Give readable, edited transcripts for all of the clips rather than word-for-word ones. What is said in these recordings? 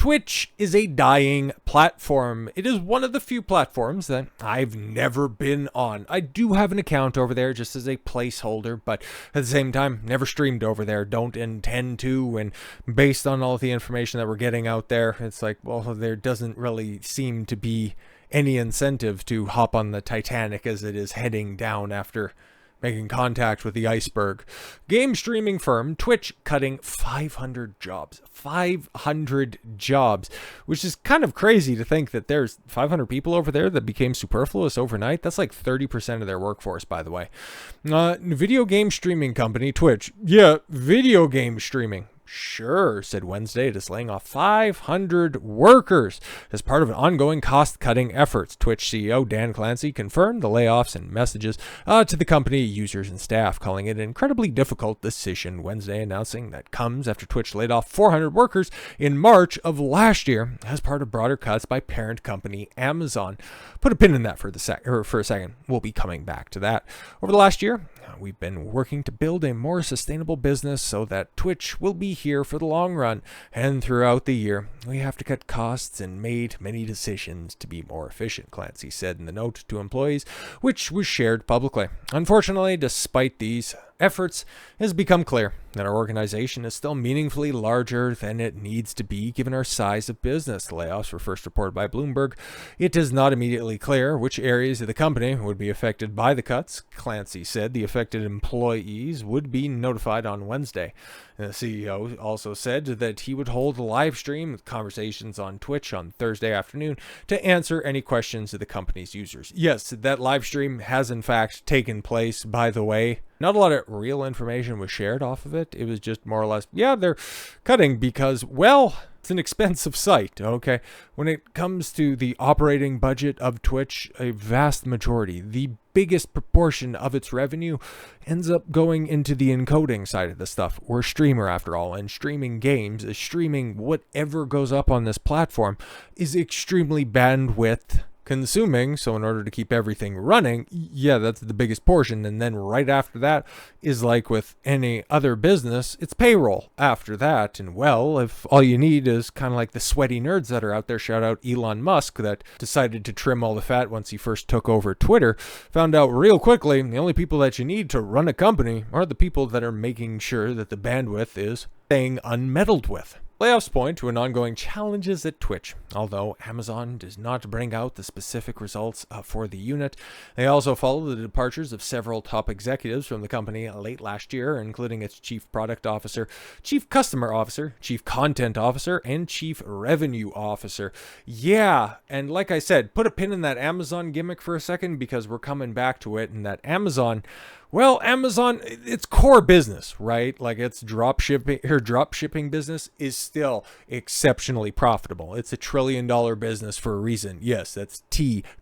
Twitch is a dying platform. It is one of the few platforms that I've never been on. I do have an account over there just as a placeholder, but at the same time, never streamed over there. Don't intend to, and based on all of the information that we're getting out there, it's like, well, there doesn't really seem to be any incentive to hop on the Titanic as it is heading down after making contact with the iceberg. Game streaming firm Twitch cutting 500 jobs. 500 jobs, which is kind of crazy to think that there's 500 people over there that became superfluous overnight. That's like 30% of their workforce, by the way. Video game streaming company Twitch. Yeah, video game streaming. Sure, said Wednesday it is laying off 500 workers as part of an ongoing cost-cutting efforts. Twitch CEO Dan Clancy confirmed the layoffs in messages to the company, users, and staff, calling it an incredibly difficult decision. Wednesday announcing that comes after Twitch laid off 400 workers in March of last year as part of broader cuts by parent company Amazon. Put a pin in that for a second. We'll be coming back to that. Over the last year, we've been working to build a more sustainable business so that Twitch will be here for the long run. And throughout the year, we have to cut costs and made many decisions to be more efficient, Clancy said in the note to employees, which was shared publicly. Unfortunately, despite these efforts, it has become clear that our organization is still meaningfully larger than it needs to be given our size of business. The layoffs were first reported by Bloomberg. It is not immediately clear which areas of the company would be affected by the cuts. Clancy said the affected employees would be notified on Wednesday. The CEO also said that he would hold a live stream with conversations on Twitch on Thursday afternoon to answer any questions of the company's users. Yes, that live stream has in fact taken place, by the way. Not a lot of real information was shared off of it. It was just more or less, yeah, they're cutting because, well, it's an expensive site, okay? When it comes to the operating budget of Twitch, a vast majority, the biggest proportion of its revenue ends up going into the encoding side of the stuff. We're a streamer after all, and streaming games, streaming whatever goes up on this platform is extremely bandwidth consuming. So in order to keep everything running, yeah, that's the biggest portion. And then right after that is like with any other business, it's payroll after that. And well, if all you need is kind of like the sweaty nerds that are out there, shout out Elon Musk that decided to trim all the fat once he first took over Twitter, found out real quickly the only people that you need to run a company are the people that are making sure that the bandwidth is staying unmeddled with. Layoffs point to an ongoing challenges at Twitch. Although Amazon does not bring out the specific results for the unit, they also follow the departures of several top executives from the company late last year, including its chief product officer, chief customer officer, chief content officer, and chief revenue officer. Yeah, and like I said, put a pin in that Amazon gimmick for a second because we're coming back to it, and that Amazon, well, Amazon, its core business, right? Like its drop shipping business is still exceptionally profitable. It's $1 trillion business for a reason. Yes, that's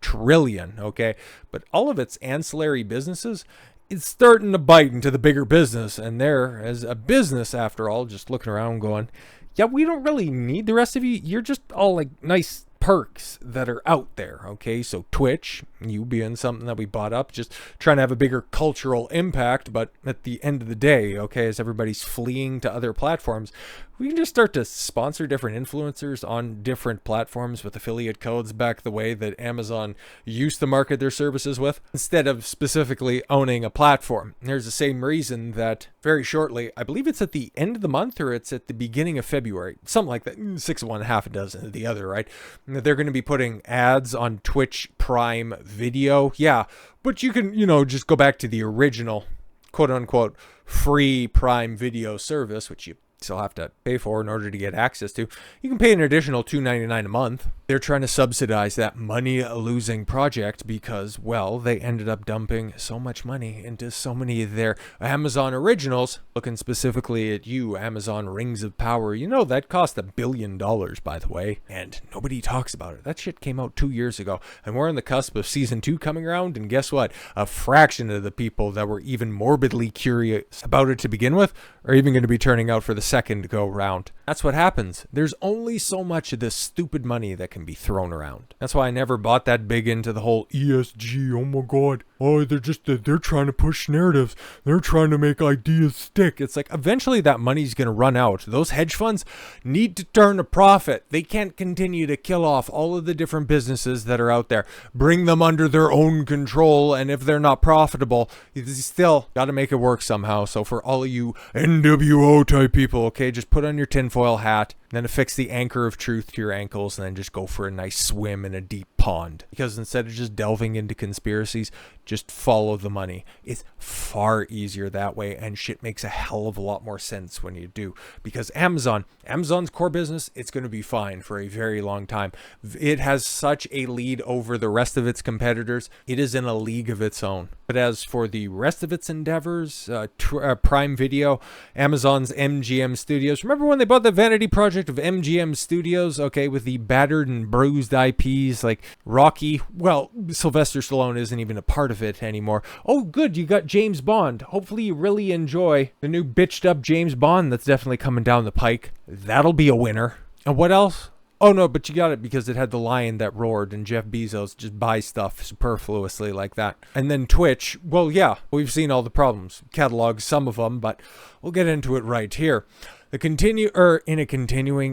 trillion, okay? But all of its ancillary businesses, it's starting to bite into the bigger business. And there, as a business, after all, just looking around going, yeah, we don't really need the rest of you. You're just all like nice perks that are out there, okay? So Twitch, you being something that we bought up, just trying to have a bigger cultural impact, but at the end of the day, okay, as everybody's fleeing to other platforms, we can just start to sponsor different influencers on different platforms with affiliate codes back the way that Amazon used to market their services with, instead of specifically owning a platform. There's the same reason that very shortly, I believe it's at the end of the month or it's at the beginning of February, something like that, 6 of one, half a dozen of the other, right? They're going to be putting ads on Twitch Prime Video. Yeah, but you can, just go back to the original quote unquote free Prime Video service, which you still have to pay for in order to get access to. You can pay an additional $2.99 a month. They're trying to subsidize that money-losing project because, well, they ended up dumping so much money into so many of their Amazon originals. Looking specifically at you, Amazon Rings of Power, that cost $1 billion, by the way, and nobody talks about it. That shit came out 2 years ago, and we're on the cusp of season 2 coming around, and guess what? A fraction of the people that were even morbidly curious about it to begin with are even going to be turning out for the second go round. That's what happens. There's only so much of this stupid money that can be thrown around. That's why I never bought that big into the whole ESG, oh my god. oh, they're trying to push narratives. They're trying to make ideas stick. It's like eventually that money's going to run out. Those hedge funds need to turn a profit. They can't continue to kill off all of the different businesses that are out there, bring them under their own control. And if they're not profitable, you still got to make it work somehow. So for all of you NWO type people, okay, just put on your tinfoil hat, then affix the anchor of truth to your ankles, and then just go for a nice swim in a deep pond. Because instead of just delving into conspiracies, just follow the money. It's far easier that way, and shit makes a hell of a lot more sense when you do. Because Amazon's core business, it's going to be fine for a very long time. It has such a lead over the rest of its competitors. It is in a league of its own. But as for the rest of its endeavors, Prime Video, Amazon's MGM Studios. Remember when they bought the vanity project of MGM Studios? Okay, with the battered and bruised IPs like Rocky. Well, Sylvester Stallone isn't even a part of it anymore. Oh, good, you got James Bond. Hopefully you really enjoy the new bitched up James Bond that's definitely coming down the pike. That'll be a winner. And what else? Oh no, but you got it because it had the lion that roared, and Jeff Bezos just buys stuff superfluously like that. And then Twitch, well, yeah, we've seen all the problems. Catalog some of them, but we'll get into it right here. Continuing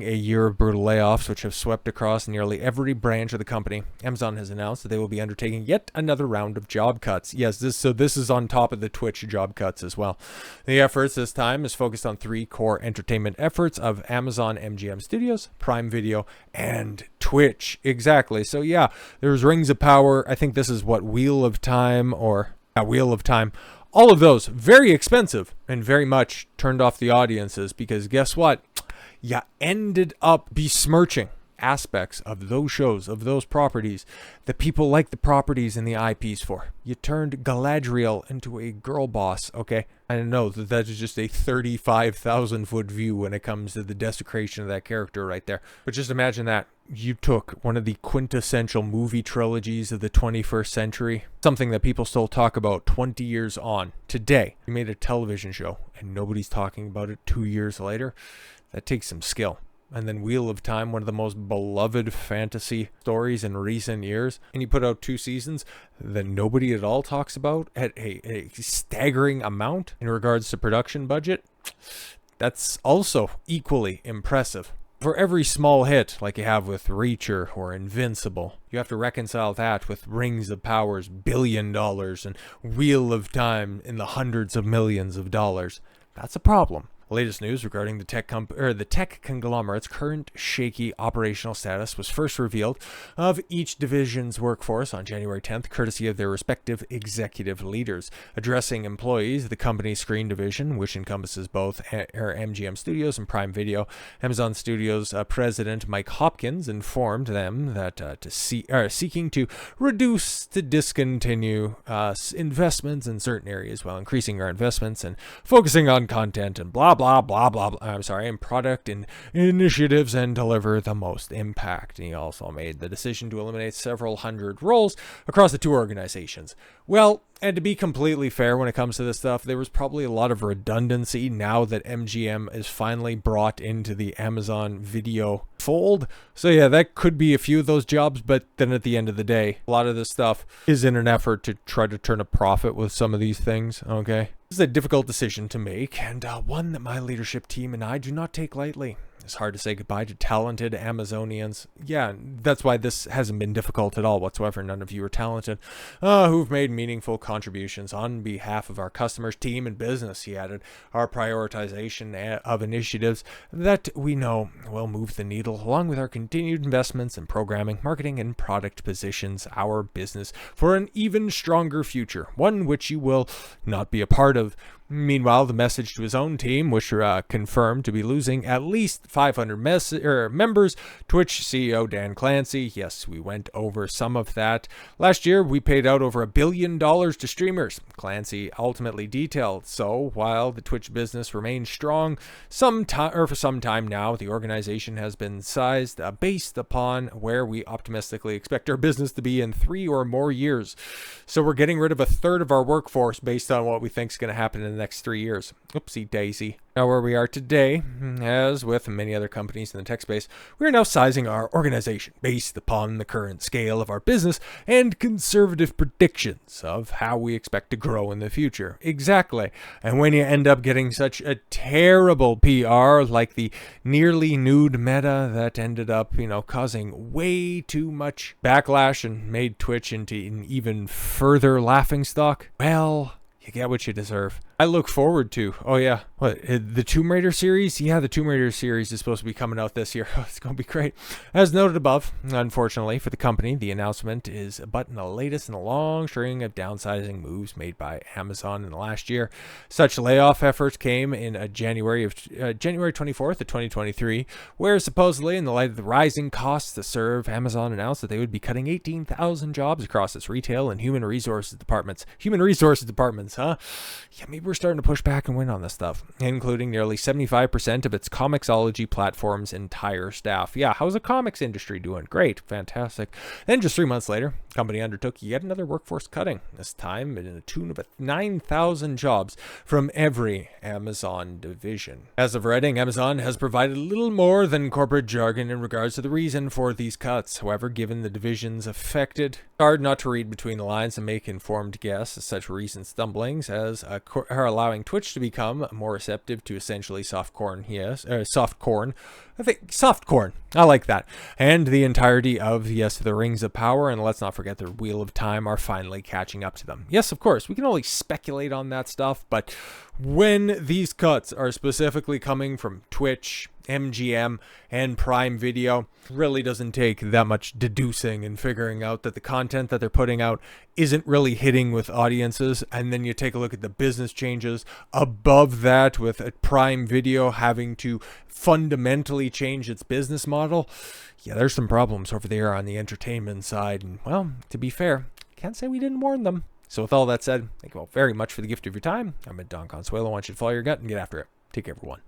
a year of brutal layoffs, which have swept across nearly every branch of the company, Amazon has announced that they will be undertaking yet another round of job cuts. Yes, this is on top of the Twitch job cuts as well. The efforts this time is focused on three core entertainment efforts of Amazon MGM Studios, Prime Video, and Twitch. Exactly. So yeah, there's Rings of Power. I think this is what Wheel of Time. All of those, very expensive and very much turned off the audiences because guess what? You ended up besmirching aspects of those shows, of those properties that people like the properties and the IPs for. You turned Galadriel into a girl boss, okay? I know that is just a 35,000 foot view when it comes to the desecration of that character right there. But just imagine that. You took one of the quintessential movie trilogies of the 21st century, something that people still talk about 20 years on. Today, you made a television show and nobody's talking about it 2 years later. That takes some skill. And then Wheel of Time, one of the most beloved fantasy stories in recent years, and you put out 2 seasons that nobody at all talks about at a staggering amount in regards to production budget. That's also equally impressive. For every small hit, like you have with Reacher or Invincible, you have to reconcile that with Rings of Power's $1 billion and Wheel of Time in the hundreds of millions of dollars. That's a problem. Latest news regarding the tech conglomerate's current shaky operational status was first revealed of each division's workforce on January 10th, courtesy of their respective executive leaders. Addressing employees, the company's screen division, which encompasses both MGM Studios and Prime Video, Amazon Studios president Mike Hopkins informed them that seeking to reduce to discontinue investments in certain areas while increasing our investments and focusing on content and blah and product and initiatives and deliver the most impact. And he also made the decision to eliminate several hundred roles across the 2 organizations. Well, and to be completely fair when it comes to this stuff, there was probably a lot of redundancy now that MGM is finally brought into the Amazon Video fold. So yeah, that could be a few of those jobs, but then at the end of the day, a lot of this stuff is in an effort to try to turn a profit with some of these things, okay? This is a difficult decision to make, and one that my leadership team and I do not take lightly. It's hard to say goodbye to talented Amazonians. Yeah, that's why this hasn't been difficult at all whatsoever. None of you are talented, who've made meaningful contributions on behalf of our customers, team, and business, he added. Our prioritization of initiatives that we know will move the needle, along with our continued investments in programming, marketing, and product positions our business for an even stronger future, one which you will not be a part of. Meanwhile, the message to his own team, which confirmed to be losing at least 500 members. Twitch CEO Dan Clancy, yes, we went over some of that. Last year, we paid out over $1 billion to streamers. Clancy ultimately detailed. So, while the Twitch business remains strong, for some time now, the organization has been sized based upon where we optimistically expect our business to be in 3 or more years. So, we're getting rid of a third of our workforce based on what we think is going to happen in the next 3 years. Oopsie daisy. Now, where we are today, as with many other companies in the tech space, we are now sizing our organization based upon the current scale of our business and conservative predictions of how we expect to grow in the future. Exactly. And when you end up getting such a terrible PR like the nearly nude meta that ended up, causing way too much backlash and made Twitch into an even further laughingstock, well, you get what you deserve. I look forward to, the Tomb Raider series? Yeah, the Tomb Raider series is supposed to be coming out this year. It's going to be great. As noted above, unfortunately for the company, the announcement is but in the latest in a long string of downsizing moves made by Amazon in the last year. Such layoff efforts came in January 24th of 2023, where supposedly in the light of the rising costs to serve, Amazon announced that they would be cutting 18,000 jobs across its retail and human resources departments. Human resources departments, huh? Yeah, maybe we're starting to push back and win on this stuff, including nearly 75% of its Comixology platform's entire staff. Yeah, how's the comics industry doing? Great, fantastic. Then just 3 months later, the company undertook yet another workforce cutting, this time in the tune of 9,000 jobs from every Amazon division. As of writing, Amazon has provided little more than corporate jargon in regards to the reason for these cuts. However, given the divisions affected, it's hard not to read between the lines and make informed guesses. Such recent stumblings as are allowing Twitch to become more receptive to essentially soft corn. I like that. And the entirety of, the Rings of Power, and let's not forget the Wheel of Time, are finally catching up to them. Yes, of course, we can only speculate on that stuff, but when these cuts are specifically coming from Twitch, MGM, and Prime Video, really doesn't take that much deducing and figuring out that the content that they're putting out isn't really hitting with audiences. And then you take a look at the business changes above that, with Prime Video having to fundamentally change its business model. Yeah, there's some problems over there on the entertainment side. And, well, to be fair, can't say we didn't warn them. So with all that said, thank you all very much for the gift of your time. I'm Don Consuelo. I want you to follow your gut and get after it. Take care, everyone.